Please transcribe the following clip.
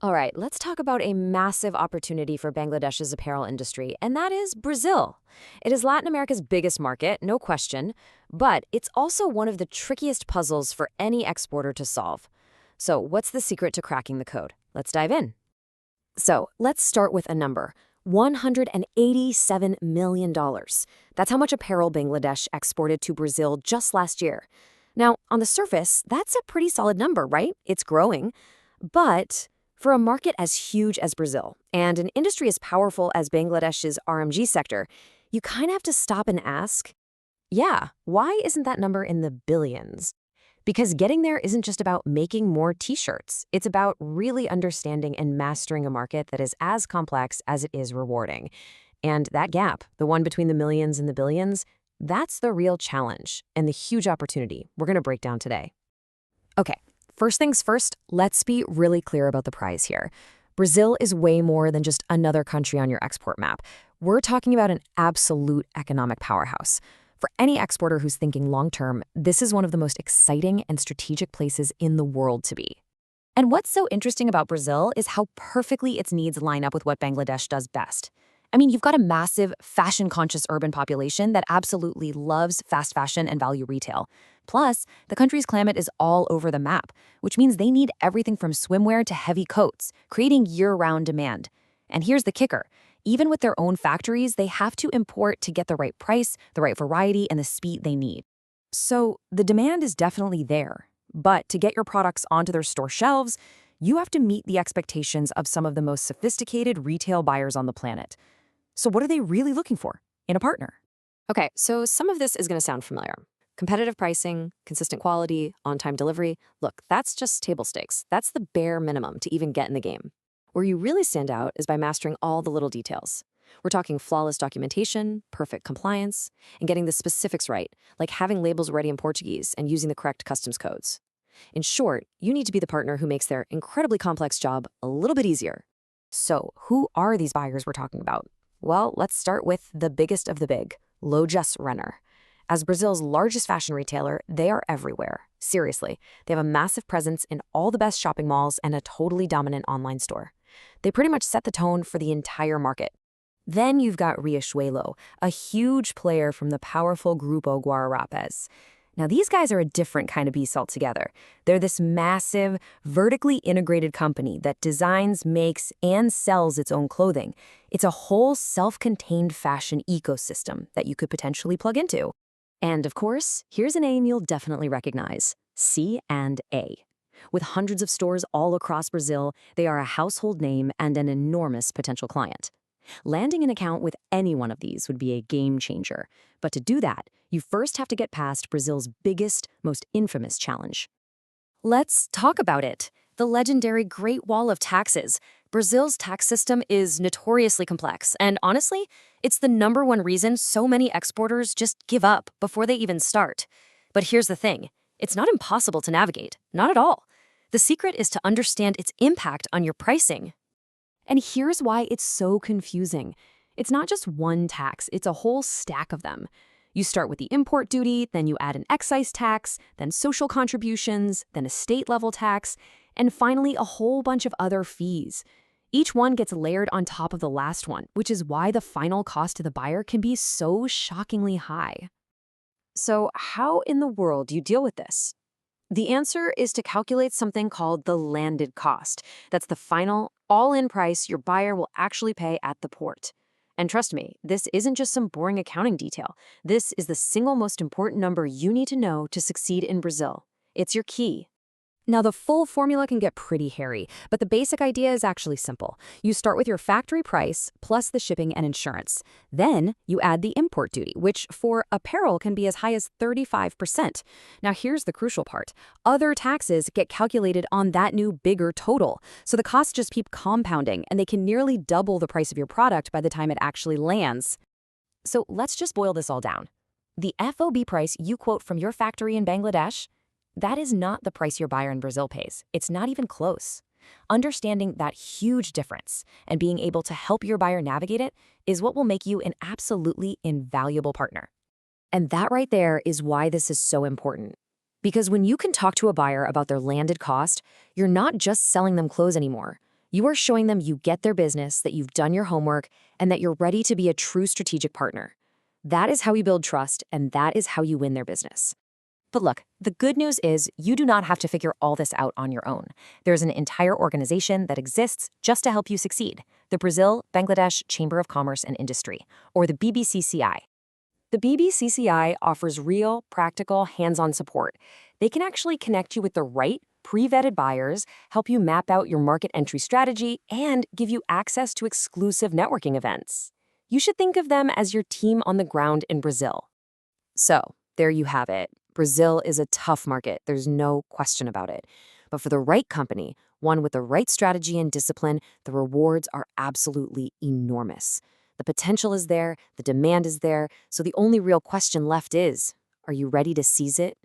All right, let's talk about a massive opportunity for Bangladesh's apparel industry, and that is Brazil. It is Latin America's biggest market, no question, but it's also one of the trickiest puzzles for any exporter to solve. So, what's the secret to cracking the code? Let's dive in. So, let's start with a number. $187 million. That's how much apparel Bangladesh exported to Brazil just last year. Now, on the surface, that's a pretty solid number, right? It's growing. But for a market as huge as Brazil and an industry as powerful as Bangladesh's RMG sector, you kind of have to stop and ask, yeah, why isn't that number in the billions? Because getting there isn't just about making more t-shirts. It's about really understanding and mastering a market that is as complex as it is rewarding. And that gap, the one between the millions and the billions, that's the real challenge and the huge opportunity we're going to break down today. Okay, first things first, let's be really clear about the prize here. Brazil is way more than just another country on your export map. We're talking about an absolute economic powerhouse. For any exporter who's thinking long-term, this is one of the most exciting and strategic places in the world to be. And what's so interesting about Brazil is how perfectly its needs line up with what Bangladesh does best. I mean, you've got a massive, fashion-conscious urban population that absolutely loves fast fashion and value retail. Plus, the country's climate is all over the map, which means they need everything from swimwear to heavy coats, creating year-round demand. And here's the kicker. Even with their own factories, they have to import to get the right price, the right variety, and the speed they need. So the demand is definitely there. But to get your products onto their store shelves, you have to meet the expectations of some of the most sophisticated retail buyers on the planet. So what are they really looking for in a partner? Okay, so some of this is going to sound familiar. Competitive pricing, consistent quality, on-time delivery. Look, that's just table stakes. That's the bare minimum to even get in the game. Where you really stand out is by mastering all the little details. We're talking flawless documentation, perfect compliance, and getting the specifics right, like having labels ready in Portuguese and using the correct customs codes. In short, you need to be the partner who makes their incredibly complex job a little bit easier. So, who are these buyers we're talking about? Well, let's start with the biggest of the big, Lojas Renner. As Brazil's largest fashion retailer, they are everywhere. Seriously, they have a massive presence in all the best shopping malls and a totally dominant online store. They pretty much set the tone for the entire market. Then you've got Riachuelo, a huge player from the powerful Grupo Guararapes. Now, these guys are a different kind of beast altogether. They're this massive, vertically integrated company that designs, makes, and sells its own clothing. It's a whole self-contained fashion ecosystem that you could potentially plug into. And of course, here's a name you'll definitely recognize, C&A. With hundreds of stores all across Brazil, they are a household name and an enormous potential client. Landing an account with any one of these would be a game changer. But to do that, you first have to get past Brazil's biggest, most infamous challenge. Let's talk about it. The legendary Great Wall of Taxes. Brazil's tax system is notoriously complex, and honestly, it's the #1 reason so many exporters just give up before they even start. But here's the thing. It's not impossible to navigate. Not at all. The secret is to understand its impact on your pricing. And here's why it's so confusing. It's not just one tax, it's a whole stack of them. You start with the import duty, then you add an excise tax, then social contributions, then a state-level tax, and finally a whole bunch of other fees. Each one gets layered on top of the last one, which is why the final cost to the buyer can be so shockingly high. So how in the world do you deal with this? The answer is to calculate something called the landed cost. That's the final, all-in price your buyer will actually pay at the port. And trust me, this isn't just some boring accounting detail. This is the single most important number you need to know to succeed in Brazil. It's your key. Now, the full formula can get pretty hairy, but the basic idea is actually simple. You start with your factory price plus the shipping and insurance. Then you add the import duty, which for apparel can be as high as 35%. Now, here's the crucial part. Other taxes get calculated on that new bigger total. So the costs just keep compounding, and they can nearly double the price of your product by the time it actually lands. So let's just boil this all down. The FOB price you quote from your factory in Bangladesh, that is not the price your buyer in Brazil pays. It's not even close. Understanding that huge difference and being able to help your buyer navigate it is what will make you an absolutely invaluable partner. And that right there is why this is so important. Because when you can talk to a buyer about their landed cost, you're not just selling them clothes anymore. You are showing them you get their business, that you've done your homework, and that you're ready to be a true strategic partner. That is how you build trust, and that is how you win their business. But look, the good news is you do not have to figure all this out on your own. There's an entire organization that exists just to help you succeed, the Brazil-Bangladesh Chamber of Commerce and Industry, or the BBCCI. The BBCCI offers real, practical, hands-on support. They can actually connect you with the right, pre-vetted buyers, help you map out your market entry strategy, and give you access to exclusive networking events. You should think of them as your team on the ground in Brazil. So, there you have it. Brazil is a tough market. There's no question about it. But for the right company, one with the right strategy and discipline, the rewards are absolutely enormous. The potential is there, the demand is there, so the only real question left is, are you ready to seize it?